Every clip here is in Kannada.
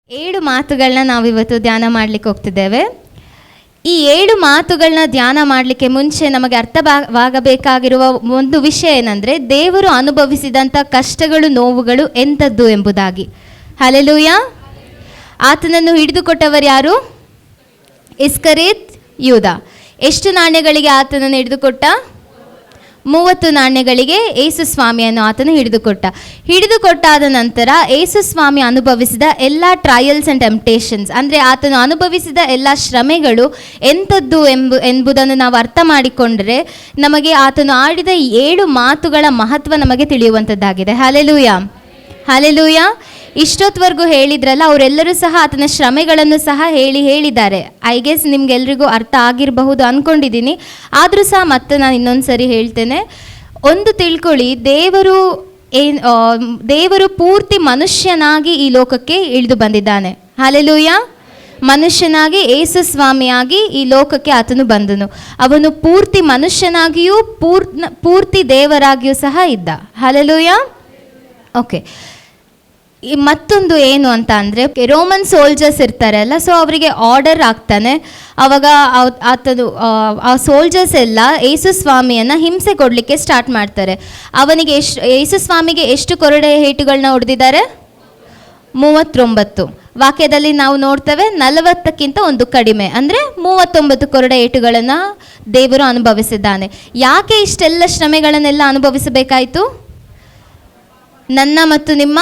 7 ಮಾತುಗಳನ್ನ ನಾವಿವತ್ತು ಧ್ಯಾನ ಮಾಡಲಿಕ್ಕೆ ಹೋಗ್ತಿದ್ದೇವೆ. ಈ 7 ಮಾತುಗಳನ್ನ ಧ್ಯಾನ ಮಾಡಲಿಕ್ಕೆ ಮುಂಚೆ ನಮಗೆ ಅರ್ಥವಾಗಬೇಕಾಗಿರುವ ಒಂದು ವಿಷಯ ಏನಂದರೆ, ದೇವರು ಅನುಭವಿಸಿದಂಥ ಕಷ್ಟಗಳು, ನೋವುಗಳು ಎಂಥದ್ದು ಎಂಬುದಾಗಿ. ಹಲ್ಲೆಲೂಯಾ. ಆತನನ್ನು ಹಿಡಿದುಕೊಟ್ಟವರು ಯಾರು? ಇಸ್ಕರಿಯೋತ ಯೂದ. ಎಷ್ಟು ನಾಣ್ಯಗಳಿಗೆ ಆತನನ್ನು ಹಿಡಿದುಕೊಟ್ಟ? 30 ನಾಣ್ಯಗಳಿಗೆ ಯೇಸು ಸ್ವಾಮಿಯನ್ನು ಆತನು ಹಿಡಿದುಕೊಟ್ಟಾದ ನಂತರ ಯೇಸು ಸ್ವಾಮಿ ಅನುಭವಿಸಿದ ಎಲ್ಲ ಟ್ರಯಲ್ಸ್ ಆ್ಯಂಡ್ ಟೆಂಪ್ಟೇಷನ್ಸ್, ಅಂದರೆ ಆತನು ಅನುಭವಿಸಿದ ಎಲ್ಲ ಶ್ರಮೆಗಳು ಎಂಥದ್ದು ಎಂಬುದನ್ನು ನಾವು ಅರ್ಥ ಮಾಡಿಕೊಂಡ್ರೆ ನಮಗೆ ಆತನು ಆಡಿದ 7 ಮಾತುಗಳ ಮಹತ್ವ ನಮಗೆ ತಿಳಿಯುವಂಥದ್ದಾಗಿದೆ. Hallelujah, hallelujah. ಇಷ್ಟೊತ್ತವರೆಗೂ ಹೇಳಿದ್ರಲ್ಲ, ಅವರೆಲ್ಲರೂ ಸಹ ಆತನ ಶ್ರಮೆಗಳನ್ನು ಸಹ ಹೇಳಿದ್ದಾರೆ. ಐ ಗೆಸ್ ನಿಮ್ಗೆಲ್ರಿಗೂ ಅರ್ಥ ಆಗಿರಬಹುದು ಅಂದ್ಕೊಂಡಿದ್ದೀನಿ. ಆದರೂ ಸಹ ಮತ್ತೆ ನಾನು ಇನ್ನೊಂದು ಸರಿ ಹೇಳ್ತೇನೆ. ಒಂದು ತಿಳ್ಕೊಳ್ಳಿ, ದೇವರು ಪೂರ್ತಿ ಮನುಷ್ಯನಾಗಿ ಈ ಲೋಕಕ್ಕೆ ಇಳಿದು ಬಂದಿದ್ದಾನೆ. ಹಲ್ಲೆಲೂಯಾ. ಮನುಷ್ಯನಾಗಿ ಯೇಸು ಸ್ವಾಮಿಯಾಗಿ ಈ ಲೋಕಕ್ಕೆ ಆತನು ಬಂದನು. ಅವನು ಪೂರ್ತಿ ಮನುಷ್ಯನಾಗಿಯೂ ಪೂರ್ತಿ ದೇವರಾಗಿಯೂ ಸಹ ಇದ್ದ. ಹಲ್ಲೆಲೂಯಾ. ಓಕೆ. ಮತ್ತೊಂದು ಏನು ಅಂತ ಅಂದರೆ, ರೋಮನ್ ಸೋಲ್ಜರ್ಸ್ ಇರ್ತಾರಲ್ಲ, ಸೊ ಅವರಿಗೆ ಆರ್ಡರ್ ಆಗ್ತಾನೆ. ಆವಾಗ ಆತನು ಆ ಸೋಲ್ಜರ್ಸ್ ಎಲ್ಲ ಯೇಸು ಸ್ವಾಮಿಯನ್ನು ಹಿಂಸೆ ಕೊಡಲಿಕ್ಕೆ ಸ್ಟಾರ್ಟ್ ಮಾಡ್ತಾರೆ. ಯೇಸು ಸ್ವಾಮಿಗೆ ಎಷ್ಟು ಕೊರಡೆ ಏಟುಗಳನ್ನ ಹೊಡೆದಿದ್ದಾರೆ? 39. ವಾಕ್ಯದಲ್ಲಿ ನಾವು ನೋಡ್ತೇವೆ 40ಕ್ಕಿಂತ ಒಂದು ಕಡಿಮೆ, ಅಂದರೆ 39 ಕೊರಡೆ ಏಟುಗಳನ್ನು ದೇವರು ಅನುಭವಿಸಿದ್ದಾನೆ. ಯಾಕೆ ಇಷ್ಟೆಲ್ಲ ಶ್ರಮೆಗಳನ್ನೆಲ್ಲ ಅನುಭವಿಸಬೇಕಾಯಿತು? ನನ್ನ ಮತ್ತು ನಿಮ್ಮ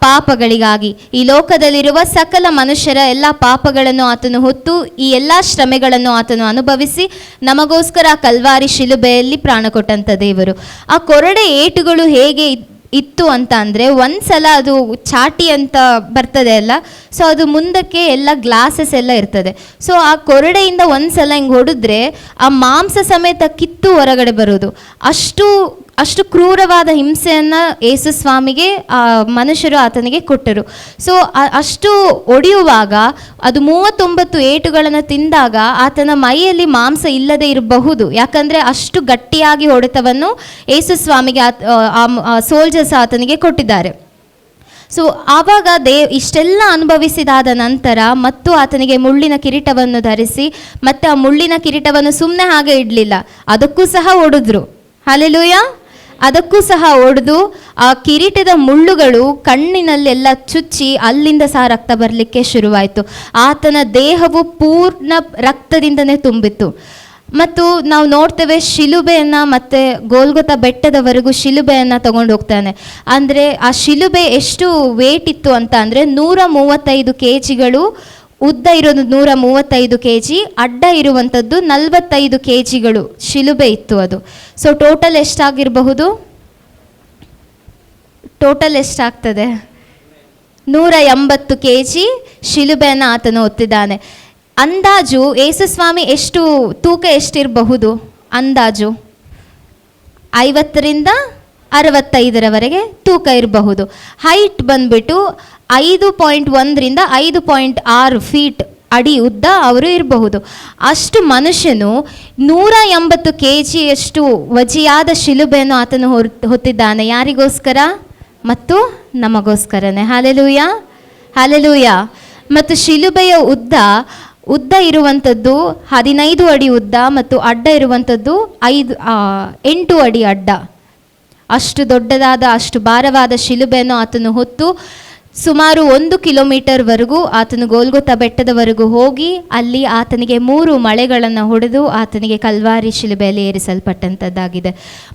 ಪಾಪಗಳಿಗಾಗಿ. ಈ ಲೋಕದಲ್ಲಿರುವ ಸಕಲ ಮನುಷ್ಯರ ಎಲ್ಲ ಪಾಪಗಳನ್ನು ಆತನು ಹೊತ್ತು ಈ ಎಲ್ಲ ಶ್ರಮೆಗಳನ್ನು ಆತನು ಅನುಭವಿಸಿ ನಮಗೋಸ್ಕರ ಕಲ್ವಾರಿ ಶಿಲುಬೆಯಲ್ಲಿ ಪ್ರಾಣ ಕೊಟ್ಟಂಥ ದೇವರು. ಆ ಕೊರಡೆ ಏಟುಗಳು ಹೇಗೆ ಇತ್ತು ಅಂತ ಅಂದರೆ, ಒಂದ್ಸಲ ಅದು ಚಾಟಿ ಅಂತ ಬರ್ತದೆ ಅಲ್ಲ, ಸೊ ಅದು ಮುಂದಕ್ಕೆ ಎಲ್ಲ ಗ್ಲಾಸಸ್ ಎಲ್ಲ ಇರ್ತದೆ. ಸೊ ಆ ಕೊರಡೆಯಿಂದ ಒಂದ್ಸಲ ಹಿಂಗೆ ಹೊಡೆದ್ರೆ ಆ ಮಾಂಸ ಸಮೇತ ಕಿತ್ತು ಹೊರಗಡೆ ಬರೋದು. ಅಷ್ಟು ಕ್ರೂರವಾದ ಹಿಂಸೆಯನ್ನು ಯೇಸು ಸ್ವಾಮಿಗೆ ಮನುಷ್ಯರು ಆತನಿಗೆ ಕೊಟ್ಟರು. ಸೊ ಅಷ್ಟು ಒಡೆಯುವಾಗ ಅದು 39 ಏಟುಗಳನ್ನು ತಿಂದಾಗ ಆತನ ಮೈಯಲ್ಲಿ ಮಾಂಸ ಇಲ್ಲದೆ ಇರಬಹುದು. ಯಾಕಂದರೆ ಅಷ್ಟು ಗಟ್ಟಿಯಾಗಿ ಹೊಡೆತವನ್ನು ಯೇಸು ಸ್ವಾಮಿಗೆ ಸೋಲ್ಜರ್ಸ್ ಆತನಿಗೆ ಕೊಟ್ಟಿದ್ದಾರೆ. ಸೊ ಆವಾಗ ಇಷ್ಟೆಲ್ಲ ಅನುಭವಿಸಿದಾದ ನಂತರ ಮತ್ತು ಆತನಿಗೆ ಮುಳ್ಳಿನ ಕಿರೀಟವನ್ನು ಧರಿಸಿ, ಮತ್ತು ಆ ಮುಳ್ಳಿನ ಕಿರೀಟವನ್ನು ಸುಮ್ಮನೆ ಹಾಗೆ ಇಡಲಿಲ್ಲ, ಅದಕ್ಕೂ ಸಹ ಹೊಡೆದ್ರು. ಹಲ್ಲೆಲೂಯಾ. ಅದಕ್ಕೂ ಸಹ ಹೊಡೆದು ಆ ಕಿರೀಟದ ಮುಳ್ಳುಗಳು ಕಣ್ಣಿನಲ್ಲೆಲ್ಲ ಚುಚ್ಚಿ ಅಲ್ಲಿಂದ ಸಹ ರಕ್ತ ಬರಲಿಕ್ಕೆ ಶುರುವಾಯಿತು. ಆತನ ದೇಹವು ಪೂರ್ಣ ರಕ್ತದಿಂದನೇ ತುಂಬಿತ್ತು. ಮತ್ತು ನಾವು ನೋಡ್ತೇವೆ, ಶಿಲುಬೆಯನ್ನು ಮತ್ತು ಗೋಲ್ಗೊತಾ ಬೆಟ್ಟದವರೆಗೂ ಶಿಲುಬೆಯನ್ನು ತಗೊಂಡು ಹೋಗ್ತಾನೆ. ಅಂದರೆ ಆ ಶಿಲುಬೆ ಎಷ್ಟು ವೇಟ್ ಇತ್ತು ಅಂತ ಅಂದರೆ 135 kgಗಳು. ಉದ್ದ ಇರೋದು 135 kg, ಅಡ್ಡ ಇರುವಂಥದ್ದು 45 kgಗಳು ಶಿಲುಬೆ ಇತ್ತು ಅದು. So total ಎಷ್ಟಾಗಿರಬಹುದು? ಟೋಟಲ್ ಎಷ್ಟಾಗ್ತದೆ? 180 kg ಶಿಲುಬೆಯನ್ನು ಆತನು ಹೊತ್ತಿದ್ದಾನೆ. ಅಂದಾಜು ಯೇಸು ಸ್ವಾಮಿ ತೂಕ ಎಷ್ಟಿರಬಹುದು? ಅಂದಾಜು 50ರಿಂದ 65ರವರೆಗೆ ತೂಕ ಇರಬಹುದು. ಹೈಟ್ ಬಂದ್ಬಿಟ್ಟು 5.1ರಿಂದ 5.6 ಫೀಟ್ ಅಡಿ ಉದ್ದ ಅವರು ಇರಬಹುದು. ಅಷ್ಟು ಮನುಷ್ಯನು 180 kgಯಷ್ಟು ವಜಿಯಾದ ಶಿಲುಬೆಯನ್ನು ಆತನು ಹೊತ್ತಿದ್ದಾನೆ. ಯಾರಿಗೋಸ್ಕರ? ಮತ್ತು ನಮಗೋಸ್ಕರನೇ. Hallelujah, hallelujah. ಮತ್ತು ಶಿಲುಬೆಯ ಉದ್ದ ಇರುವಂಥದ್ದು 15 ಅಡಿ ಉದ್ದ ಮತ್ತು ಅಡ್ಡ ಇರುವಂಥದ್ದು 8 ಅಡಿ ಅಡ್ಡ. ಅಷ್ಟು ದೊಡ್ಡದಾದ, ಅಷ್ಟು ಭಾರವಾದ ಶಿಲುಬೆಯನ್ನು ಆತನು ಹೊತ್ತು ಸುಮಾರು 1 ಕಿಲೋಮೀಟರ್ವರೆಗೂ ಆತನು ಗೋಲ್ಗೊತಾ ಬೆಟ್ಟದವರೆಗೂ ಹೋಗಿ ಅಲ್ಲಿ ಆತನಿಗೆ 3 ಮಳೆಗಳನ್ನು ಹೊಡೆದು ಆತನಿಗೆ ಕಲ್ವಾರಿ ಶಿಲುಬೆಯಲ್ಲಿ ಏರಿಸಲ್ಪಟ್ಟಂಥದ್ದಾಗಿದೆ.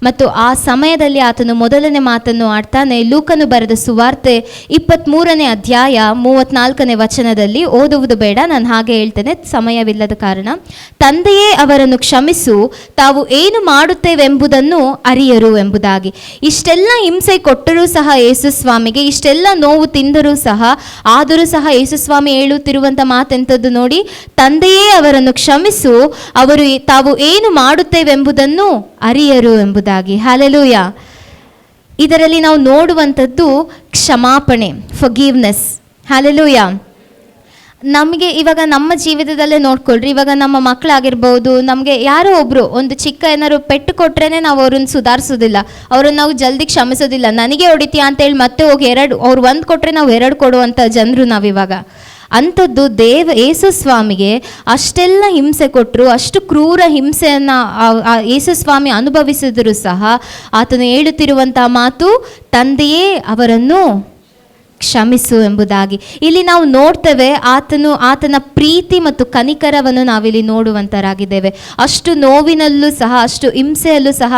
ಮತ್ತು ಆ ಸಮಯದಲ್ಲಿ ಆತನು ಮೊದಲನೇ ಮಾತನ್ನು ಆಡ್ತಾನೆ. ಲೂಕನು ಬರೆದ ಸುವಾರ್ತೆ 23ನೇ ಅಧ್ಯಾಯ 34ನೇ ವಚನದಲ್ಲಿ, ಓದುವುದು ಬೇಡ, ನಾನು ಹಾಗೆ ಹೇಳ್ತೇನೆ ಸಮಯವಿಲ್ಲದ ಕಾರಣ. ತಂದೆಯೇ ಅವರನ್ನು ಕ್ಷಮಿಸು, ತಾವು ಏನು ಮಾಡುತ್ತೇವೆಂಬುದನ್ನು ಅರಿಯರು ಎಂಬುದಾಗಿ. ಇಷ್ಟೆಲ್ಲ ಹಿಂಸೆ ಕೊಟ್ಟರೂ ಸಹ ಯೇಸು ಸ್ವಾಮಿಗೆ, ಇಷ್ಟೆಲ್ಲ ನೋವು ತಿಂದರೂ ಸಹ, ಆದರೂ ಸಹ ಯೇಸು ಸ್ವಾಮಿ ಹೇಳುತ್ತಿರುವಂಥ ಮಾತೆಂಥದ್ದು ನೋಡಿ, ತಂದೆಯೇ ಅವರನ್ನು ಕ್ಷಮಿಸು, ತಾವು ಏನು ಮಾಡುತ್ತೇವೆಂಬುದನ್ನು ಅರಿಯರು ಎಂಬುದಾಗಿ. ಹಲ್ಲೆಲೂಯಾ. ಇದರಲ್ಲಿ ನಾವು ನೋಡುವಂಥದ್ದು ಕ್ಷಮಾಪಣೆ, ಫರ್ಗಿವ್ನೆಸ್. ಹಲ್ಲೆಲೂಯಾ. ನಮಗೆ ಇವಾಗ ನಮ್ಮ ಜೀವಿತದಲ್ಲೇ ನೋಡ್ಕೊಳ್ರಿ, ಇವಾಗ ನಮ್ಮ ಮಕ್ಕಳಾಗಿರ್ಬೋದು, ನಮಗೆ ಯಾರೋ ಒಬ್ಬರು ಒಂದು ಚಿಕ್ಕ ಏನಾದ್ರು ಪೆಟ್ಟು ಕೊಟ್ರೇ ನಾವು ಅವ್ರನ್ನ ಸುಧಾರಿಸೋದಿಲ್ಲ, ಅವ್ರನ್ನ ನಾವು ಜಲ್ದಿ ಕ್ಷಮಿಸೋದಿಲ್ಲ. ನನಗೆ ಹೊಡಿತೀಯ ಅಂತೇಳಿ ಮತ್ತೆ ಹೋಗಿ ಅವ್ರು ಒಂದು ಕೊಟ್ಟರೆ ನಾವು 2 ಕೊಡುವಂಥ ಜನರು ನಾವಿವಾಗ. ಅಂಥದ್ದು ಯೇಸು ಸ್ವಾಮಿಗೆ ಅಷ್ಟೆಲ್ಲ ಹಿಂಸೆ ಕೊಟ್ಟರು, ಅಷ್ಟು ಕ್ರೂರ ಹಿಂಸೆಯನ್ನು ಯೇಸು ಸ್ವಾಮಿ ಅನುಭವಿಸಿದರೂ ಸಹ ಆತನು ಹೇಳುತ್ತಿರುವಂಥ ಮಾತು, ತಂದೆಯೇ ಅವರನ್ನು ಕ್ಷಮಿಸು ಎಂಬುದಾಗಿ. ಇಲ್ಲಿ ನಾವು ನೋಡ್ತೇವೆ ಆತನ ಪ್ರೀತಿ ಮತ್ತು ಕನಿಕರವನ್ನು ನಾವಿಲ್ಲಿ ನೋಡುವಂತರಾಗಿದ್ದೇವೆ. ಅಷ್ಟು ನೋವಿನಲ್ಲೂ ಸಹ, ಅಷ್ಟು ಹಿಂಸೆಯಲ್ಲೂ ಸಹ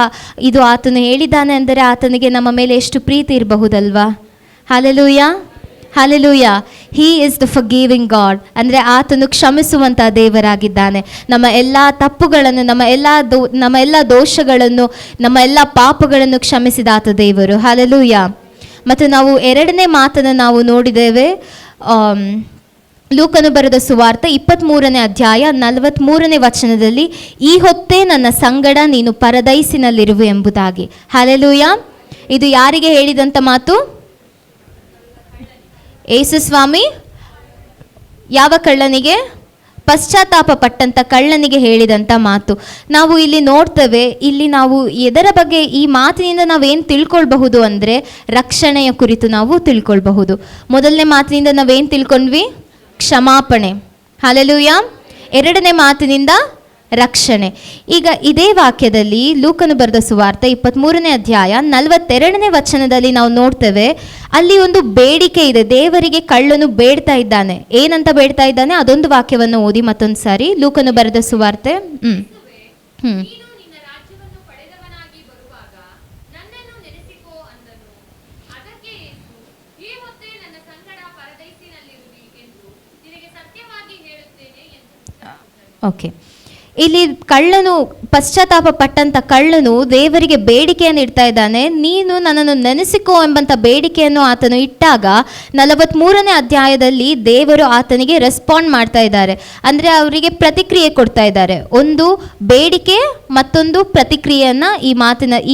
ಇದು ಆತನು ಹೇಳಿದ್ದಾನೆ ಅಂದರೆ ಆತನಿಗೆ ನಮ್ಮ ಮೇಲೆ ಎಷ್ಟು ಪ್ರೀತಿ ಇರಬಹುದಲ್ವಾ. Hallelujah, hallelujah. He is the forgiving God. ಅಂದರೆ ಆತನು ಕ್ಷಮಿಸುವಂಥ ದೇವರಾಗಿದ್ದಾನೆ. ನಮ್ಮ ಎಲ್ಲ ತಪ್ಪುಗಳನ್ನು, ನಮ್ಮ ಎಲ್ಲ ದೋಷಗಳನ್ನು, ನಮ್ಮ ಎಲ್ಲ ಪಾಪಗಳನ್ನು ಕ್ಷಮಿಸಿದ ಆತ ದೇವರು. ಹಲ್ಲೆಲೂಯಾ. ಮತ್ತು ನಾವು 2ನೇ ಮಾತನ್ನು ನಾವು ನೋಡಿದ್ದೇವೆ, ಲೂಕನು ಬರೆದ ಸುವಾರ್ತೆ 23ನೇ ಅಧ್ಯಾಯ 43ನೇ ವಚನದಲ್ಲಿ, ಈ ಹೊತ್ತೇ ನನ್ನ ಸಂಗಡ ನೀನು ಪರದೈಸಿನಲ್ಲಿರುವೆ ಎಂಬುದಾಗಿ. ಹಲ್ಲೆಲೂಯಾ. ಇದು ಯಾರಿಗೆ ಹೇಳಿದಂಥ ಮಾತು? ಯೇಸು ಸ್ವಾಮಿ ಯಾವ ಕಳ್ಳನಿಗೆ? ಪಶ್ಚಾತ್ತಾಪ ಪಟ್ಟಂಥ ಕಳ್ಳನಿಗೆ ಹೇಳಿದಂಥ ಮಾತು. ನಾವು ಇಲ್ಲಿ ನೋಡ್ತೇವೆ, ಇಲ್ಲಿ ನಾವು ಎದರ ಬಗ್ಗೆ ಈ ಮಾತಿನಿಂದ ನಾವೇನು ತಿಳ್ಕೊಳ್ಬಹುದು ಅಂದರೆ ರಕ್ಷಣೆಯ ಕುರಿತು ನಾವು ತಿಳ್ಕೊಳ್ಬಹುದು. ಮೊದಲನೇ ಮಾತಿನಿಂದ ನಾವೇನು ತಿಳ್ಕೊಂಡ್ವಿ? ಕ್ಷಮಾಪಣೆ. ಹಲ್ಲೆಲೂಯಾ. 2ನೇ ಮಾತಿನಿಂದ ರಕ್ಷಣೆ. ಈಗ ಇದೇ ವಾಕ್ಯದಲ್ಲಿ ಲೂಕನು ಬರೆದ ಸುವಾರ್ತೆ 23ನೇ ಅಧ್ಯಾಯ 42ನೇ ವಚನದಲ್ಲಿ ನಾವು ನೋಡ್ತೇವೆ, ಅಲ್ಲಿ ಒಂದು ಬೇಡಿಕೆ ಇದೆ. ದೇವರಿಗೆ ಕಳ್ಳನು ಬೇಡ್ತಾ ಇದ್ದಾನೆ. ಏನಂತ ಬೇಡ್ತಾ ಇದ್ದಾನೆ? ಅದೊಂದು ವಾಕ್ಯವನ್ನು ಓದಿ ಮತ್ತೊಂದು ಸಾರಿ. ಲೂಕನು ಬರೆದ ಸುವಾರ್ತೆ ಓಕೆ. ಇಲ್ಲಿ ಕಳ್ಳನು, ಪಶ್ಚಾತ್ತಾಪ ಪಟ್ಟಂಥ ಕಳ್ಳನು ದೇವರಿಗೆ ಬೇಡಿಕೆಯನ್ನು ಇಡ್ತಾ ಇದ್ದಾನೆ. ನೀನು ನನ್ನನ್ನು ನೆನೆಸಿಕೋ ಎಂಬಂಥ ಬೇಡಿಕೆಯನ್ನು ಆತನು ಇಟ್ಟಾಗ 43ನೇ ಅಧ್ಯಾಯದಲ್ಲಿ ದೇವರು ಆತನಿಗೆ ರೆಸ್ಪಾಂಡ್ ಮಾಡ್ತಾ ಇದ್ದಾರೆ. ಅಂದರೆ ಅವರಿಗೆ ಪ್ರತಿಕ್ರಿಯೆ ಕೊಡ್ತಾ ಇದ್ದಾರೆ. ಒಂದು ಬೇಡಿಕೆ, ಮತ್ತೊಂದು ಪ್ರತಿಕ್ರಿಯೆಯನ್ನು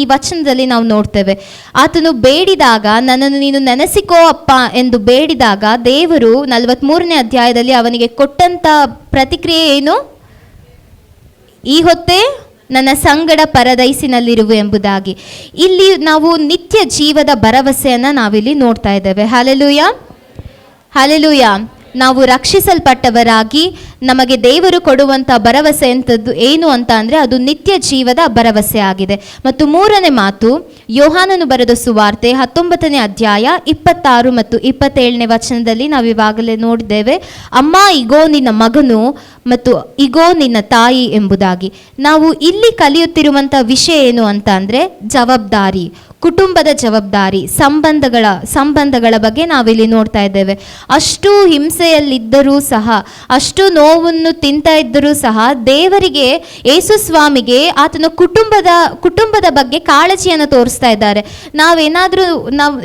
ಈ ವಚನದಲ್ಲಿ ನಾವು ನೋಡ್ತೇವೆ. ಆತನು ಬೇಡಿದಾಗ, ನನ್ನನ್ನು ನೀನು ನೆನೆಸಿಕೋ ಅಪ್ಪ ಎಂದು ಬೇಡಿದಾಗ ದೇವರು 43ನೇ ಅಧ್ಯಾಯದಲ್ಲಿ ಅವನಿಗೆ ಕೊಟ್ಟಂಥ ಪ್ರತಿಕ್ರಿಯೆ ಏನು? ಈ ಹೊತ್ತೇ ನನ್ನ ಸಂಗಡ ಪರದೈಸಿನಲ್ಲಿರುವೆ ಎಂಬುದಾಗಿ. ಇಲ್ಲಿ ನಾವು ನಿತ್ಯ ಜೀವದ ಭರವಸೆಯನ್ನು ನಾವಿಲ್ಲಿ ನೋಡ್ತಾ ಇದ್ದೇವೆ. Hallelujah, hallelujah. ನಾವು ರಕ್ಷಿಸಲ್ಪಟ್ಟವರಾಗಿ ನಮಗೆ ದೇವರು ಕೊಡುವಂಥ ಭರವಸೆ ಎಂಥದ್ದು ಏನು ಅಂತ ಅಂದರೆ ಅದು ನಿತ್ಯ ಜೀವದ ಭರವಸೆ ಆಗಿದೆ. ಮತ್ತು 3ನೇ ಮಾತು, ಯೋಹಾನನು ಬರೆದ ಸುವಾರ್ತೆ 19ನೇ ಅಧ್ಯಾಯ 26 ಮತ್ತು 27ನೇ ವಚನದಲ್ಲಿ ನಾವು ಇವಾಗಲೇ ನೋಡಿದ್ದೇವೆ, ಅಮ್ಮ ಇಗೋ ನಿನ್ನ ಮಗನು ಮತ್ತು ಇಗೋ ನಿನ್ನ ತಾಯಿ ಎಂಬುದಾಗಿ. ನಾವು ಇಲ್ಲಿ ಕಲಿಯುತ್ತಿರುವಂಥ ವಿಷಯ ಏನು ಅಂತ ಅಂದರೆ ಜವಾಬ್ದಾರಿ, ಕುಟುಂಬದ ಜವಾಬ್ದಾರಿ, ಸಂಬಂಧಗಳ ಬಗ್ಗೆ ನಾವಿಲ್ಲಿ ನೋಡ್ತಾ ಇದ್ದೇವೆ. ಅಷ್ಟು ಹಿಂಸೆಯಲ್ಲಿದ್ದರೂ ಸಹ, ಅಷ್ಟು ನೋವನ್ನು ತಿಂತಾ ಇದ್ದರೂ ಸಹ ದೇವರಿಗೆ, ಯೇಸು ಸ್ವಾಮಿಗೆ ಆತನ ಕುಟುಂಬದ ಬಗ್ಗೆ ಕಾಳಜಿಯನ್ನು ತೋರಿಸ್ತಾ ಇದ್ದಾರೆ.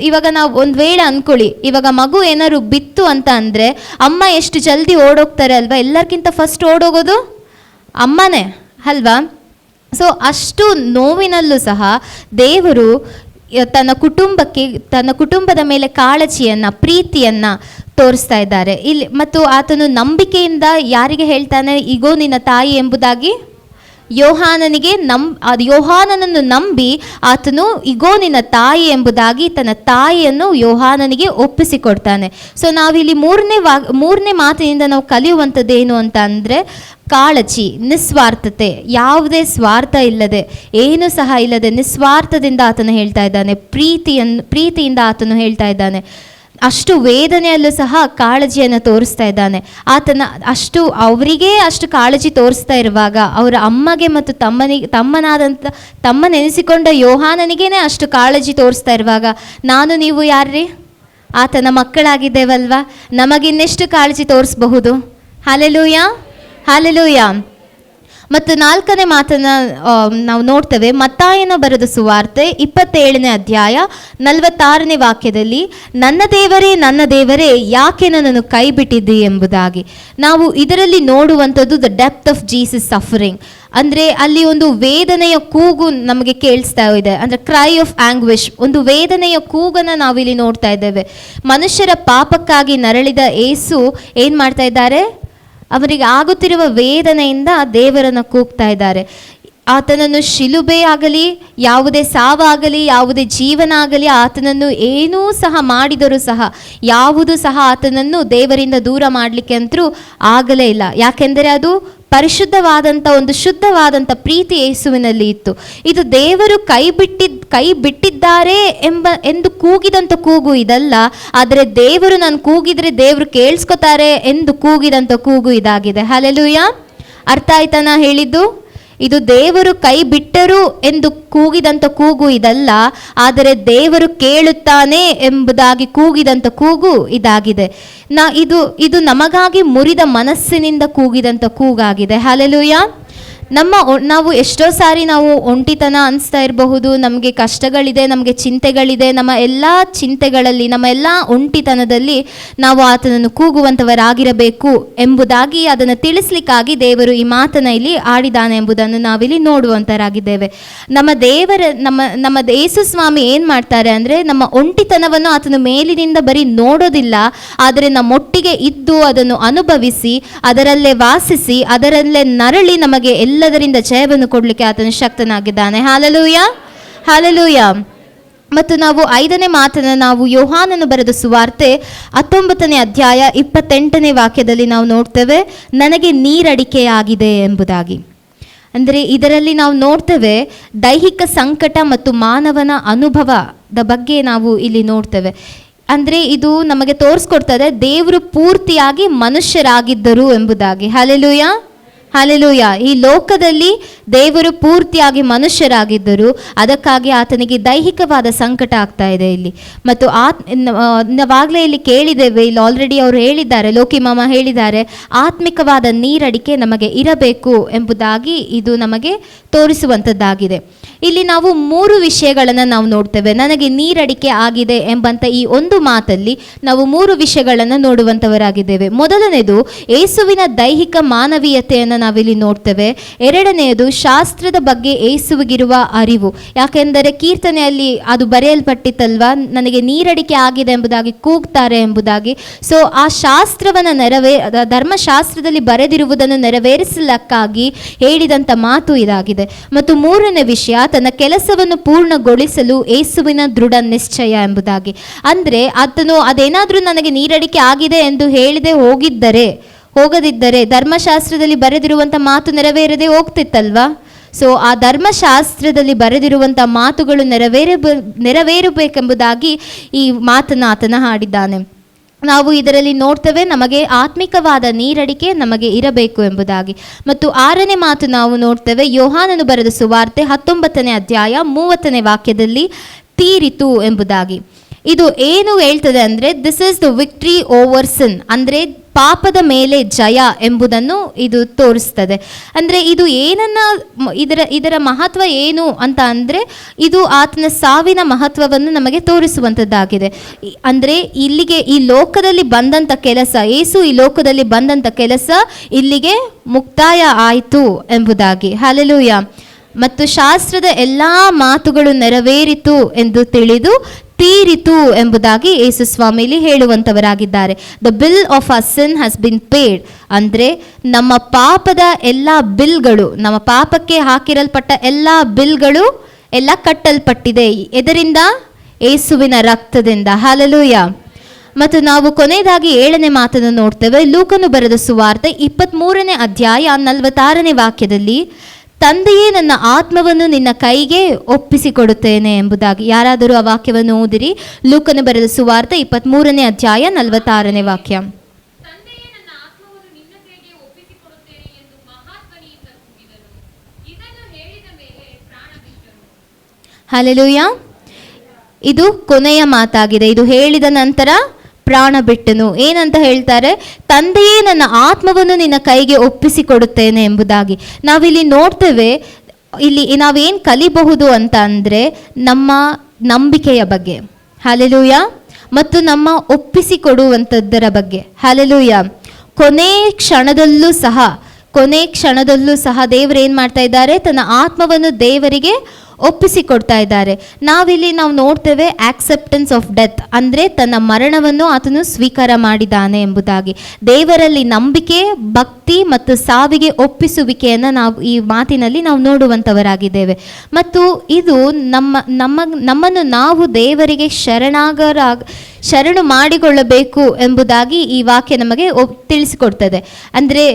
ಇವಾಗ ನಾವು ಒಂದು ವೇಳೆ ಅಂದ್ಕೊಳ್ಳಿ, ಇವಾಗ ಮಗು ಏನಾದ್ರು ಬಿತ್ತು ಅಂತ ಅಂದರೆ ಅಮ್ಮ ಎಷ್ಟು ಜಲ್ದಿ ಓಡೋಗ್ತಾರೆ ಅಲ್ವಾ? ಎಲ್ಲರಿಗಿಂತ ಫಸ್ಟ್ ಓಡೋಗೋದು ಅಮ್ಮನೇ ಅಲ್ವಾ? ಸೊ ಅಷ್ಟು ನೋವಿನಲ್ಲೂ ಸಹ ದೇವರು ತನ್ನ ಕುಟುಂಬದ ಮೇಲೆ ಕಾಳಜಿಯನ್ನು, ಪ್ರೀತಿಯನ್ನು ತೋರಿಸ್ತಾ ಇದ್ದಾರೆ ಇಲ್ಲಿ. ಮತ್ತು ಆತನು ನಂಬಿಕೆಯಿಂದ ಯಾರಿಗೆ ಹೇಳ್ತಾನೆ ಇಗೋ ನಿನ್ನ ತಾಯಿ ಎಂಬುದಾಗಿ? ಯೋಹಾನನನ್ನು ನಂಬಿ ಆತನು ಇಗೋ ನಿನ್ನ ತಾಯಿ ಎಂಬುದಾಗಿ ತನ್ನ ತಾಯಿಯನ್ನು ಯೋಹಾನನಿಗೆ ಒಪ್ಪಿಸಿಕೊಡ್ತಾನೆ. ಸೊ ನಾವಿಲ್ಲಿ ಮೂರನೇ ಮಾತಿನಿಂದ ನಾವು ಕಲಿಯುವಂಥದ್ದು ಏನು ಅಂತ ಅಂದರೆ ಕಾಳಜಿ, ನಿಸ್ವಾರ್ಥತೆ, ಯಾವುದೇ ಸ್ವಾರ್ಥ ಇಲ್ಲದೆ, ಏನು ಸಹ ಇಲ್ಲದೆ ನಿಸ್ವಾರ್ಥದಿಂದ ಆತನು ಹೇಳ್ತಾ ಇದ್ದಾನೆ. ಪ್ರೀತಿಯಿಂದ ಆತನು ಹೇಳ್ತಾ ಇದ್ದಾನೆ. ಅಷ್ಟು ವೇದನೆಯಲ್ಲೂ ಸಹ ಕಾಳಜಿಯನ್ನು ತೋರಿಸ್ತಾ ಇದ್ದಾನೆ. ಅಷ್ಟು ಅವರಿಗೆ ಅಷ್ಟು ಕಾಳಜಿ ತೋರಿಸ್ತಾ ಇರುವಾಗ, ಅವರ ಅಮ್ಮಗೆ ಮತ್ತು ತಮ್ಮನೆನಿಸಿಕೊಂಡ ಯೋಹಾನನಿಗೇನೆ ಅಷ್ಟು ಕಾಳಜಿ ತೋರಿಸ್ತಾ ಇರುವಾಗ, ನಾನು ನೀವು ಯಾರ್ರೀ? ಆತನ ಮಕ್ಕಳಾಗಿದ್ದೇವಲ್ವಾ? ನಮಗಿನ್ನೆಷ್ಟು ಕಾಳಜಿ ತೋರಿಸಬಹುದು? Hallelujah, hallelujah. ಮತ್ತು 4ನೇ ಮಾತನ್ನು ನಾವು ನೋಡ್ತೇವೆ. ಮತ್ತಾಯನ ಬರೆದ ಸುವಾರ್ತೆ 27ನೇ ಅಧ್ಯಾಯ 46ನೇ ವಾಕ್ಯದಲ್ಲಿ, ನನ್ನ ದೇವರೇ ಯಾಕೆ ನನ್ನನ್ನು ಕೈ ಬಿಟ್ಟಿದ್ದಿ ಎಂಬುದಾಗಿ. ನಾವು ಇದರಲ್ಲಿ ನೋಡುವಂಥದ್ದು the depth of Jesus suffering. ಅಂದರೆ ಅಲ್ಲಿ ಒಂದು ವೇದನೆಯ ಕೂಗು ನಮಗೆ ಕೇಳಿಸ್ತಾ ಇದೆ, ಅಂದರೆ ಕ್ರೈ ಆಫ್ ಆಂಗ್ವಿಶ್, ಒಂದು ವೇದನೆಯ ಕೂಗನ್ನು ನಾವಿಲ್ಲಿ ನೋಡ್ತಾ ಇದ್ದೇವೆ. ಮನುಷ್ಯರ ಪಾಪಕ್ಕಾಗಿ ನರಳಿದ ಏಸು ಏನು ಮಾಡ್ತಾ ಇದ್ದಾರೆ? ಅವರಿಗೆ ಆಗುತ್ತಿರುವ ವೇದನೆಯಿಂದ ದೇವರನ್ನು ಕೂಗ್ತಾ ಇದ್ದಾರೆ. ಆತನನ್ನು ಶಿಲುಬೆ ಆಗಲಿ, ಯಾವುದೇ ಸಾವಾಗಲಿ, ಯಾವುದೇ ಜೀವನ ಆಗಲಿ, ಆತನನ್ನು ಏನೂ ಸಹ ಮಾಡಿದರೂ ಸಹ ಯಾವುದು ಸಹ ಆತನನ್ನು ದೇವರಿಂದ ದೂರ ಮಾಡಲಿಕ್ಕೆ ಅಂತರೂ ಆಗಲೇ ಇಲ್ಲ. ಯಾಕೆಂದರೆ ಅದು ಪರಿಶುದ್ಧವಾದಂಥ ಒಂದು ಶುದ್ಧವಾದಂಥ ಪ್ರೀತಿ ಯೇಸುವಿನಲ್ಲಿ ಇತ್ತು. ಇದು ದೇವರು ಕೈ ಬಿಟ್ಟಿದ್ದಾರೆ ಎಂದು ಕೂಗಿದಂಥ ಕೂಗು ಇದಲ್ಲ, ಆದರೆ ದೇವರು ನಾನು ಕೂಗಿದರೆ ದೇವರು ಕೇಳಿಸ್ಕೊತಾರೆ ಎಂದು ಕೂಗಿದಂಥ ಕೂಗು ಇದಾಗಿದೆ. ಹಲ್ಲೆಲೂಯಾ. ಅರ್ಥ ಆಯ್ತಾ ನಾ ಹೇಳಿದ್ದು? ಇದು ದೇವರು ಕೈ ಬಿಟ್ಟರು ಎಂದು ಕೂಗಿದಂಥ ಕೂಗು ಇದಲ್ಲ, ಆದರೆ ದೇವರು ಕೇಳುತ್ತಾನೆ ಎಂಬುದಾಗಿ ಕೂಗಿದಂಥ ಕೂಗು ಇದಾಗಿದೆ. ಇದು ನಮಗಾಗಿ ಮುರಿದ ಮನಸ್ಸಿನಿಂದ ಕೂಗಿದಂಥ ಕೂಗಾಗಿದೆ. ಹಲ್ಲೆಲೂಯಾ. ನಾವು ಎಷ್ಟೋ ಸಾರಿ ನಾವು ಒಂಟಿತನ ಅನಿಸ್ತಾ ಇರಬಹುದು, ನಮಗೆ ಕಷ್ಟಗಳಿದೆ, ನಮಗೆ ಚಿಂತೆಗಳಿದೆ. ನಮ್ಮ ಎಲ್ಲ ಚಿಂತೆಗಳಲ್ಲಿ, ನಮ್ಮ ಎಲ್ಲ ಒಂಟಿತನದಲ್ಲಿ ನಾವು ಆತನನ್ನು ಕೂಗುವಂಥವರಾಗಿರಬೇಕು ಎಂಬುದಾಗಿ ಅದನ್ನು ತಿಳಿಸ್ಲಿಕ್ಕಾಗಿ ದೇವರು ಈ ಮಾತನ್ನು ಇಲ್ಲಿ ಆಡಿದಾನೆ ಎಂಬುದನ್ನು ನಾವಿಲ್ಲಿ ನೋಡುವಂಥರಾಗಿದ್ದೇವೆ. ನಮ್ಮ ಯೇಸು ಸ್ವಾಮಿ ಏನು ಮಾಡ್ತಾರೆ ಅಂದರೆ, ನಮ್ಮ ಒಂಟಿತನವನ್ನು ಆತನ ಮೇಲಿನಿಂದ ಬರೀ ನೋಡೋದಿಲ್ಲ, ಆದರೆ ನಮ್ಮೊಟ್ಟಿಗೆ ಇದ್ದು ಅದನ್ನು ಅನುಭವಿಸಿ ಅದರಲ್ಲೇ ವಾಸಿಸಿ ಅದರಲ್ಲೇ ನರಳಿ ನಮಗೆ ಎಲ್ಲದರಿಂದ ಜಯವನ್ನು ಕೊಡಲಿಕ್ಕೆ ಆತನು ಶಕ್ತನಾಗಿದ್ದಾನೆ. Hallelujah, hallelujah. ಮತ್ತು ನಾವು 5ನೇ ಮಾತನ್ನು ನಾವು ಯೋಹಾನನು ಬರೆದ ಸುವಾರ್ತೆ 19ನೇ ಅಧ್ಯಾಯ 28ನೇ ವಾಕ್ಯದಲ್ಲಿ ನಾವು ನೋಡ್ತೇವೆ, ನನಗೆ ನೀರಡಿಕೆಯಾಗಿದೆ ಎಂಬುದಾಗಿ. ಅಂದರೆ ಇದರಲ್ಲಿ ನಾವು ನೋಡ್ತೇವೆ ದೈಹಿಕ ಸಂಕಟ ಮತ್ತು ಮಾನವನ ಅನುಭವದ ಬಗ್ಗೆ ನಾವು ಇಲ್ಲಿ ನೋಡ್ತೇವೆ. ಅಂದರೆ ಇದು ನಮಗೆ ತೋರಿಸ್ಕೊಡ್ತದೆ ದೇವರು ಪೂರ್ತಿಯಾಗಿ ಮನುಷ್ಯರಾಗಿದ್ದರು ಎಂಬುದಾಗಿ. Hallelujah, hallelujah. ಈ ಲೋಕದಲ್ಲಿ ದೇವರು ಪೂರ್ತಿಯಾಗಿ ಮನುಷ್ಯರಾಗಿದ್ದರು, ಅದಕ್ಕಾಗಿ ಆತನಿಗೆ ದೈಹಿಕವಾದ ಸಂಕಟ ಆಗ್ತಾ ಇದೆ ಇಲ್ಲಿ. ಮತ್ತು ನಾವಾಗಲೇ ಇಲ್ಲಿ ಕೇಳಿದ್ದೇವೆ, ಇಲ್ಲಿ ಆಲ್ರೆಡಿ ಅವರು ಹೇಳಿದ್ದಾರೆ, ಲೋಕಿ ಮಾಮ ಹೇಳಿದ್ದಾರೆ, ಆತ್ಮಿಕವಾದ ನೀರಡಿಕೆ ನಮಗೆ ಇರಬೇಕು ಎಂಬುದಾಗಿ ಇದು ನಮಗೆ ತೋರಿಸುವಂಥದ್ದಾಗಿದೆ. ಇಲ್ಲಿ ನಾವು 3 ವಿಷಯಗಳನ್ನು ನಾವು ನೋಡ್ತೇವೆ. ನನಗೆ ನೀರಡಿಕೆ ಆಗಿದೆ ಎಂಬಂಥ ಈ ಒಂದು ಮಾತಲ್ಲಿ ನಾವು 3 ವಿಷಯಗಳನ್ನು ನೋಡುವಂಥವರಾಗಿದ್ದೇವೆ. ಮೊದಲನೇದು ಯೇಸುವಿನ ದೈಹಿಕ ಮಾನವೀಯತೆಯನ್ನು ನಾವಿಲ್ಲಿ ನೋಡ್ತೇವೆ. ಎರಡನೆಯದು ಶಾಸ್ತ್ರದ ಬಗ್ಗೆ ಯೇಸುವಿಗಿರುವ ಅರಿವು. ಯಾಕೆಂದರೆ ಕೀರ್ತನೆಯಲ್ಲಿ ಅದು ಬರೆಯಲ್ಪಟ್ಟಿತ್ತಲ್ವಾ, ನನಗೆ ನೀರಡಿಕೆ ಆಗಿದೆ ಎಂಬುದಾಗಿ ಕೂಗ್ತಾರೆ ಎಂಬುದಾಗಿ. ಸೊ ಆ ಶಾಸ್ತ್ರವನ್ನು ಧರ್ಮಶಾಸ್ತ್ರದಲ್ಲಿ ಬರೆದಿರುವುದನ್ನು ನೆರವೇರಿಸಲಿಕ್ಕಾಗಿ ಹೇಳಿದಂಥ ಮಾತು ಇದಾಗಿದೆ. ಮತ್ತು 3ನೇ ವಿಷಯ, ತನ್ನ ಕೆಲಸವನ್ನು ಪೂರ್ಣಗೊಳಿಸಲು ಯೇಸುವಿನ ದೃಢ ನಿಶ್ಚಯ ಎಂಬುದಾಗಿ. ಅಂದರೆ ಆತನು ಅದೇನಾದರೂ ನನಗೆ ನೀರಡಿಕೆ ಆಗಿದೆ ಎಂದು ಹೇಳಿದೆ ಹೋಗದಿದ್ದರೆ ಧರ್ಮಶಾಸ್ತ್ರದಲ್ಲಿ ಬರೆದಿರುವಂಥ ಮಾತು ನೆರವೇರದೆ ಹೋಗ್ತಿತ್ತಲ್ವಾ. ಸೊ ಆ ಧರ್ಮಶಾಸ್ತ್ರದಲ್ಲಿ ಬರೆದಿರುವಂಥ ಮಾತುಗಳು ನೆರವೇರಬೇಕೆಂಬುದಾಗಿ ಈ ಮಾತನ್ನು ಆತನ ಹಾಡಿದ್ದಾನೆ. ನಾವು ಇದರಲ್ಲಿ ನೋಡ್ತೇವೆ ನಮಗೆ ಆತ್ಮಿಕವಾದ ನೀರಡಿಕೆ ನಮಗೆ ಇರಬೇಕು ಎಂಬುದಾಗಿ. ಮತ್ತು 6ನೇ ಮಾತು ನಾವು ನೋಡ್ತೇವೆ, ಯೋಹಾನನು ಬರೆದ ಸುವಾರ್ತೆ 19ನೇ ಅಧ್ಯಾಯ 30ನೇ ವಾಕ್ಯದಲ್ಲಿ, ತೀರಿತು ಎಂಬುದಾಗಿ. ಇದು ಏನು ಹೇಳ್ತದೆ ಅಂದರೆ, this is the victory over sin, ಅಂದರೆ ಪಾಪದ ಮೇಲೆ ಜಯ ಎಂಬುದನ್ನು ಇದು ತೋರಿಸ್ತದೆ. ಅಂದರೆ ಇದು ಇದರ ಮಹತ್ವ ಏನು ಅಂತ ಅಂದರೆ, ಇದು ಆತನ ಸಾವಿನ ಮಹತ್ವವನ್ನು ನಮಗೆ ತೋರಿಸುವಂಥದ್ದಾಗಿದೆ. ಅಂದರೆ ಇಲ್ಲಿಗೆ ಈ ಲೋಕದಲ್ಲಿ ಬಂದಂಥ ಕೆಲಸ, ಯೇಸು ಈ ಲೋಕದಲ್ಲಿ ಬಂದಂಥ ಕೆಲಸ ಇಲ್ಲಿಗೆ ಮುಕ್ತಾಯ ಆಯಿತು ಎಂಬುದಾಗಿ. ಹಲ್ಲೆಲೂಯಾ. ಮತ್ತು ಶಾಸ್ತ್ರದ ಎಲ್ಲ ಮಾತುಗಳು ನೆರವೇರಿತು ಎಂದು ತಿಳಿದು ತೀರಿತು ಎಂಬುದಾಗಿ ಯೇಸು ಸ್ವಾಮಿಲಿ ಹೇಳುವಂಥವರಾಗಿದ್ದಾರೆ. The bill of a sin has been paid. ಅಂದರೆ ನಮ್ಮ ಪಾಪದ ಎಲ್ಲ ಬಿಲ್ಗಳು, ನಮ್ಮ ಪಾಪಕ್ಕೆ ಹಾಕಿರಲ್ಪಟ್ಟ ಎಲ್ಲ ಬಿಲ್ಗಳು ಎಲ್ಲ ಕಟ್ಟಲ್ಪಟ್ಟಿದೆ. ಎದರಿಂದ? ಯೇಸುವಿನ ರಕ್ತದಿಂದ. ಹಲ್ಲೆಲೂಯಾ. ಮತ್ತು ನಾವು ಕೊನೆಯದಾಗಿ 7ನೇ ಮಾತನ್ನು ನೋಡ್ತೇವೆ. ಲೂಕನು ಬರೆದ ಸುವಾರ್ತೆ 23ನೇ ಅಧ್ಯಾಯ 46ನೇ ವಾಕ್ಯದಲ್ಲಿ, ತಂದೆಯೇ ನನ್ನ ಆತ್ಮವನ್ನು ನಿನ್ನ ಕೈಗೆ ಒಪ್ಪಿಸಿಕೊಡುತ್ತೇನೆ ಎಂಬುದಾಗಿ. ಯಾರಾದರೂ ಆ ವಾಕ್ಯವನ್ನು ಓದಿರಿ. ಲೂಕನು ಬರೆದ ಸುವಾರ್ತೆ 23ನೇ ಅಧ್ಯಾಯ 46ನೇ ವಾಕ್ಯ. ಹಲ್ಲೆಲೂಯಾ. ಇದು ಕೊನೆಯ ಮಾತಾಗಿದೆ. ಇದು ಹೇಳಿದ ನಂತರ ಪ್ರಾಣ ಬಿಟ್ಟನು. ಏನಂತ ಹೇಳ್ತಾರೆ? ತಂದೆಯೇ ನನ್ನ ಆತ್ಮವನ್ನು ನಿನ್ನ ಕೈಗೆ ಒಪ್ಪಿಸಿಕೊಡುತ್ತೇನೆ ಎಂಬುದಾಗಿ. ನಾವಿಲ್ಲಿ ನೋಡ್ತೇವೆ, ಇಲ್ಲಿ ನಾವೇನು ಕಲಿಬಹುದು ಅಂತ ಅಂದರೆ ನಮ್ಮ ನಂಬಿಕೆಯ ಬಗ್ಗೆ, ಹಲ್ಲೆಲೂಯ, ಮತ್ತು ನಮ್ಮ ಒಪ್ಪಿಸಿಕೊಡುವಂಥದ್ದರ ಬಗ್ಗೆ, ಹಲ್ಲೆಲೂಯ. ಕೊನೆ ಕ್ಷಣದಲ್ಲೂ ಸಹ ದೇವರು ಏನು ಮಾಡ್ತಾ ಇದ್ದಾರೆ? ತನ್ನ ಆತ್ಮವನ್ನು ದೇವರಿಗೆ ಒಪ್ಪಿಸಿಕೊಡ್ತಾ ಇದ್ದಾರೆ. ನಾವು ನೋಡ್ತೇವೆ ಆಕ್ಸೆಪ್ಟೆನ್ಸ್ ಆಫ್ ಡೆತ್, ಅಂದರೆ ತನ್ನ ಮರಣವನ್ನು ಆತನು ಸ್ವೀಕಾರ ಮಾಡಿದ್ದಾನೆ ಎಂಬುದಾಗಿ. ದೇವರಲ್ಲಿ ನಂಬಿಕೆ, ಭಕ್ತಿ ಮತ್ತು ಸಾವಿಗೆ ಒಪ್ಪಿಸುವಿಕೆಯನ್ನು ನಾವು ಈ ಮಾತಿನಲ್ಲಿ ನಾವು ನೋಡುವಂಥವರಾಗಿದ್ದೇವೆ. ಮತ್ತು ಇದು ನಮ್ಮನ್ನು ನಾವು ದೇವರಿಗೆ ಶರಣು ಮಾಡಿಕೊಳ್ಳಬೇಕು ಎಂಬುದಾಗಿ ಈ ವಾಕ್ಯ ನಮಗೆ ತಿಳಿಸಿಕೊಡ್ತದೆ. ಅಂದರೆ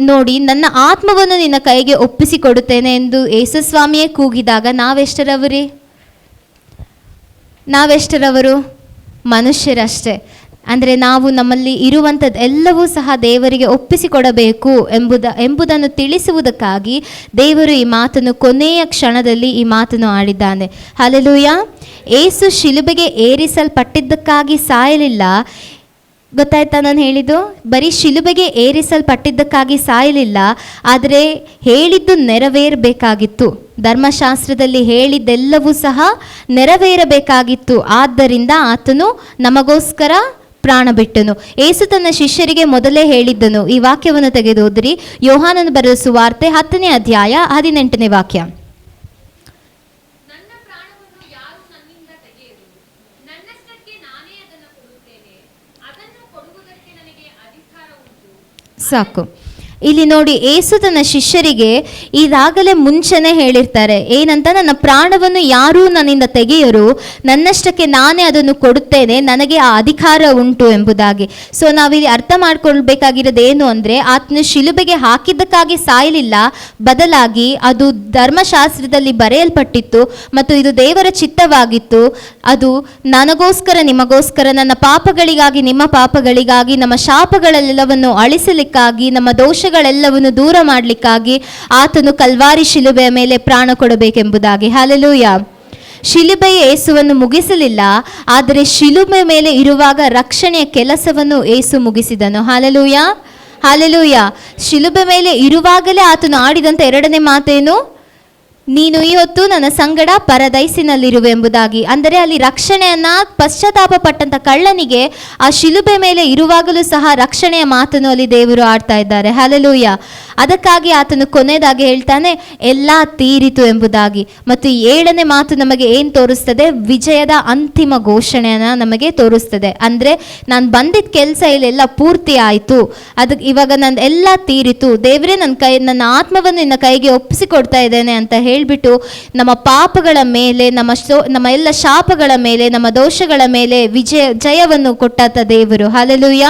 ನೋಡಿ, ನನ್ನ ಆತ್ಮವನ್ನು ನಿನ್ನ ಕೈಗೆ ಒಪ್ಪಿಸಿಕೊಡುತ್ತೇನೆ ಎಂದು ಯೇಸುಸ್ವಾಮಿಯೇ ಕೂಗಿದಾಗ ನಾವೆಷ್ಟರವರು? ಮನುಷ್ಯರಷ್ಟೇ. ಅಂದರೆ ನಾವು ನಮ್ಮಲ್ಲಿ ಇರುವಂಥದ್ದು ಎಲ್ಲವೂ ಸಹ ದೇವರಿಗೆ ಒಪ್ಪಿಸಿಕೊಡಬೇಕು ಎಂಬುದನ್ನು ತಿಳಿಸುವುದಕ್ಕಾಗಿ ದೇವರು ಈ ಮಾತನ್ನು ಕೊನೆಯ ಕ್ಷಣದಲ್ಲಿ ಈ ಮಾತನ್ನು ಆಡಿದ್ದಾನೆ. ಹಲ್ಲೆಲೂಯ. ಯೇಸು ಶಿಲುಬೆಗೆ ಏರಿಸಲ್ಪಟ್ಟಿದ್ದಕ್ಕಾಗಿ ಸಾಯಲಿಲ್ಲ. ಗೊತ್ತಾಯ್ತಾ ನಾನು ಹೇಳಿದ್ದು? ಬರೀ ಶಿಲುಬೆಗೆ ಏರಿಸಲ್ಪಟ್ಟಿದ್ದಕ್ಕಾಗಿ ಸಾಯಲಿಲ್ಲ, ಆದರೆ ಹೇಳಿದ್ದು ನೆರವೇರಬೇಕಾಗಿತ್ತು. ಧರ್ಮಶಾಸ್ತ್ರದಲ್ಲಿ ಹೇಳಿದ್ದೆಲ್ಲವೂ ಸಹ ನೆರವೇರಬೇಕಾಗಿತ್ತು. ಆದ್ದರಿಂದ ಆತನು ನಮಗೋಸ್ಕರ ಪ್ರಾಣ ಬಿಟ್ಟನು. ಯೇಸು ತನ್ನ ಶಿಷ್ಯರಿಗೆ ಮೊದಲೇ ಹೇಳಿದ್ದನು. ಈ ವಾಕ್ಯವನ್ನು ತೆಗೆದೋದ್ರಿ, ಯೋಹಾನನು ಬರೆದ ಸುವಾರ್ತೆ 10ನೇ ಅಧ್ಯಾಯ 18ನೇ ವಾಕ್ಯ. ಸಾಕು. ಇಲ್ಲಿ ನೋಡಿ, ಯೇಸು ತನ್ನ ಶಿಷ್ಯರಿಗೆ ಈಗಾಗಲೇ ಮುಂಚೆನೇ ಹೇಳಿರ್ತಾರೆ ಏನಂತ? ನನ್ನ ಪ್ರಾಣವನ್ನು ಯಾರೂ ನನ್ನಿಂದ ತೆಗೆಯರು, ನನ್ನಷ್ಟಕ್ಕೆ ನಾನೇ ಅದನ್ನು ಕೊಡುತ್ತೇನೆ, ನನಗೆ ಆ ಅಧಿಕಾರ ಉಂಟು ಎಂಬುದಾಗಿ. ಸೊ ನಾವಿಲ್ಲಿ ಅರ್ಥ ಮಾಡ್ಕೊಳ್ಬೇಕಾಗಿರೋದು ಏನು ಅಂದರೆ, ಆತನು ಶಿಲುಬೆಗೆ ಹಾಕಿದ್ದಕ್ಕಾಗಿ ಸಾಯಲಿಲ್ಲ, ಬದಲಾಗಿ ಅದು ಧರ್ಮಶಾಸ್ತ್ರದಲ್ಲಿ ಬರೆಯಲ್ಪಟ್ಟಿತ್ತು ಮತ್ತು ಇದು ದೇವರ ಚಿತ್ತವಾಗಿತ್ತು. ಅದು ನನಗೋಸ್ಕರ, ನಿಮಗೋಸ್ಕರ, ನನ್ನ ಪಾಪಗಳಿಗಾಗಿ, ನಿಮ್ಮ ಪಾಪಗಳಿಗಾಗಿ, ನಮ್ಮ ಶಾಪಗಳೆಲ್ಲವನ್ನು ಅಳಿಸಲಿಕ್ಕಾಗಿ, ನಮ್ಮ ದೋಷಗಳೆಲ್ಲವನ್ನು ದೂರ ಮಾಡಲಿಕ್ಕಾಗಿ ಆತನು ಕಲ್ವಾರಿ ಶಿಲುಬೆಯ ಮೇಲೆ ಪ್ರಾಣ ಕೊಡಬೇಕೆಂಬುದಾಗಿ. ಹಲ್ಲೆಲೂಯ. ಶಿಲುಬೆಯ ಯೇಸುವನ್ನು ಮುಗಿಸಲಿಲ್ಲ, ಆದರೆ ಶಿಲುಬೆ ಮೇಲೆ ಇರುವಾಗ ರಕ್ಷಣೆಯ ಕೆಲಸವನ್ನು ಯೇಸು ಮುಗಿಸಿದನು. Hallelujah, hallelujah. ಶಿಲುಬೆ ಮೇಲೆ ಇರುವಾಗಲೇ ಆತನು ಆಡಿದಂಥ ಎರಡನೇ ಮಾತೇನು? ನೀನು ಈ ಹೊತ್ತು ನನ್ನ ಸಂಗಡ ಪರದೈಸಿನಲ್ಲಿರುವೆ ಎಂಬುದಾಗಿ. ಅಂದರೆ ಅಲ್ಲಿ ರಕ್ಷಣೆಯನ್ನ ಪಶ್ಚಾತ್ತಾಪ ಪಟ್ಟಂತ ಕಳ್ಳನಿಗೆ ಆ ಶಿಲುಬೆ ಮೇಲೆ ಇರುವಾಗಲೂ ಸಹ ರಕ್ಷಣೆಯ ಮಾತನ್ನು ಅಲ್ಲಿ ದೇವರು ಆಡ್ತಾ ಇದ್ದಾರೆ. ಹಲ್ಲೆಲೂಯ. ಅದಕ್ಕಾಗಿ ಆತನು ಕೊನೆಯದಾಗಿ ಹೇಳ್ತಾನೆ, ಎಲ್ಲ ತೀರಿತು ಎಂಬುದಾಗಿ. ಮತ್ತು 7ನೇ ಮಾತು ನಮಗೆ ಏನು ತೋರಿಸ್ತದೆ? ವಿಜಯದ ಅಂತಿಮ ಘೋಷಣೆಯನ್ನು ನಮಗೆ ತೋರಿಸ್ತದೆ. ಅಂದರೆ ನಾನು ಬಂದಿದ್ದ ಕೆಲಸ ಇಲ್ಲೆಲ್ಲ ಪೂರ್ತಿ ಆಯಿತು, ಅದಕ್ಕೆ ಇವಾಗ ನಾನು ಎಲ್ಲ ತೀರಿತು, ದೇವರೇ ನನ್ನ ಆತ್ಮವನ್ನು ನಿನ್ನ ಕೈಗೆ ಒಪ್ಪಿಸಿಕೊಡ್ತಾ ಇದ್ದೇನೆ ಅಂತ ಹೇಳಿಬಿಟ್ಟು ನಮ್ಮ ಪಾಪಗಳ ಮೇಲೆ, ನಮ್ಮ ಎಲ್ಲ ಶಾಪಗಳ ಮೇಲೆ, ನಮ್ಮ ದೋಷಗಳ ಮೇಲೆ ಜಯವನ್ನು ಕೊಟ್ಟಾತ ದೇವರು. ಹಲ್ಲೆಲೂಯ.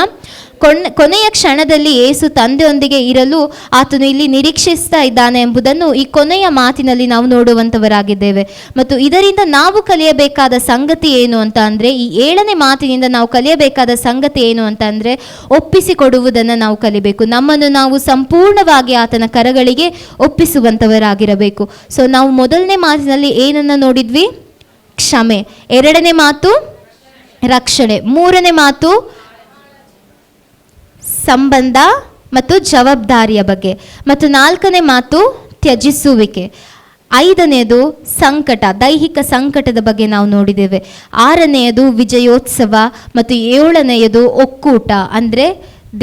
ಕೊನೆಯ ಕ್ಷಣದಲ್ಲಿ ಯೇಸು ತಂದೆಯೊಂದಿಗೆ ಇರಲು ಆತನು ಇಲ್ಲಿ ನಿರೀಕ್ಷಿಸ್ತಾ ಇದ್ದಾನೆ ಎಂಬುದನ್ನು ಈ ಕೊನೆಯ ಮಾತಿನಲ್ಲಿ ನಾವು ನೋಡುವಂಥವರಾಗಿದ್ದೇವೆ. ಮತ್ತು ಇದರಿಂದ ನಾವು ಕಲಿಯಬೇಕಾದ ಸಂಗತಿ ಏನು ಅಂತ ಅಂದರೆ, ಈ 7ನೇ ಮಾತಿನಿಂದ ನಾವು ಕಲಿಯಬೇಕಾದ ಸಂಗತಿ ಏನು ಅಂತ ಅಂದರೆ, ಒಪ್ಪಿಸಿಕೊಡುವುದನ್ನು ನಾವು ಕಲಿಬೇಕು. ನಮ್ಮನ್ನು ನಾವು ಸಂಪೂರ್ಣವಾಗಿ ಆತನ ಕರಗಳಿಗೆ ಒಪ್ಪಿಸುವಂಥವರಾಗಿರಬೇಕು. ಸೊ ನಾವು ಮೊದಲನೇ ಮಾತಿನಲ್ಲಿ ಏನನ್ನು ನೋಡಿದ್ವಿ? ಕ್ಷಮೆ. 2ನೇ ಮಾತು ರಕ್ಷಣೆ. 3ನೇ ಮಾತು ಸಂಬಂಧ ಮತ್ತು ಜವಾಬ್ದಾರಿಯ ಬಗ್ಗೆ. ಮತ್ತು 4ನೇ ಮಾತು ತ್ಯಜಿಸುವಿಕೆ. 5ನೇದು ಸಂಕಟ, ದೈಹಿಕ ಸಂಕಟದ ಬಗ್ಗೆ ನಾವು ನೋಡಿದ್ದೇವೆ. 6ನೇದು ವಿಜಯೋತ್ಸವ. ಮತ್ತು 7ನೇದು ಒಕ್ಕೂಟ, ಅಂದರೆ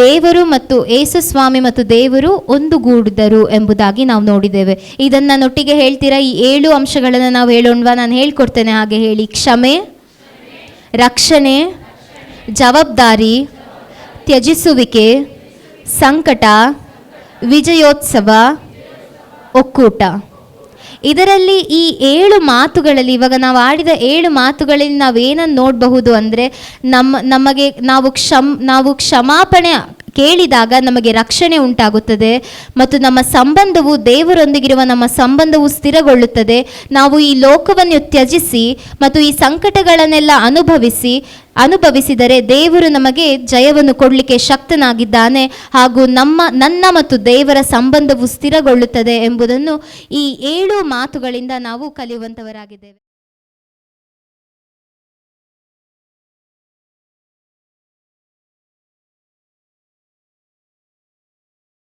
ದೇವರು ಮತ್ತು ಯೇಸುಸ್ವಾಮಿ ಮತ್ತು ದೇವರು ಒಂದುಗೂಡಿದರು ಎಂಬುದಾಗಿ ನಾವು ನೋಡಿದ್ದೇವೆ. ಇದನ್ನು ನನ್ನೊಟ್ಟಿಗೆ ಹೇಳ್ತೀರಾ? ಈ 7 ಅಂಶಗಳನ್ನು ನಾವು ಹೇಳೋಣವಾ? ನಾನು ಹೇಳ್ಕೊಡ್ತೇನೆ, ಹಾಗೆ ಹೇಳಿ. ಕ್ಷಮೆ, ರಕ್ಷಣೆ, ಜವಾಬ್ದಾರಿ, ತ್ಯಜಿಸುವಿಕೆ, ಸಂಕಟ, ವಿಜಯೋತ್ಸವ, ಒಕ್ಕೂಟ. ಇದರಲ್ಲಿ ಈ 7 ಮಾತುಗಳಲ್ಲಿ, ಇವಾಗ ನಾವು ಆಡಿದ 7 ಮಾತುಗಳಲ್ಲಿ ನಾವೇನನ್ನು ನೋಡಬಹುದು ಅಂದರೆ, ನಾವು ಕ್ಷಮಾಪಣೆ ಕೇಳಿದಾಗ ನಮಗೆ ರಕ್ಷಣೆ ಉಂಟಾಗುತ್ತದೆ ಮತ್ತು ನಮ್ಮ ಸಂಬಂಧವು, ದೇವರೊಂದಿಗಿರುವ ನಮ್ಮ ಸಂಬಂಧವು ಸ್ಥಿರಗೊಳ್ಳುತ್ತದೆ. ನಾವು ಈ ಲೋಕವನ್ನು ತ್ಯಜಿಸಿ ಮತ್ತು ಈ ಸಂಕಟಗಳನ್ನೆಲ್ಲ ಅನುಭವಿಸಿದರೆ ದೇವರು ನಮಗೆ ಜಯವನ್ನು ಕೊಡಲಿಕ್ಕೆ ಶಕ್ತನಾಗಿದ್ದಾನೆ, ಹಾಗೂ ನನ್ನ ಮತ್ತು ದೇವರ ಸಂಬಂಧವು ಸ್ಥಿರಗೊಳ್ಳುತ್ತದೆ ಎಂಬುದನ್ನು ಈ 7 ಮಾತುಗಳಿಂದ ನಾವು ಕಲಿಯುವಂಥವರಾಗಿದ್ದೇವೆ.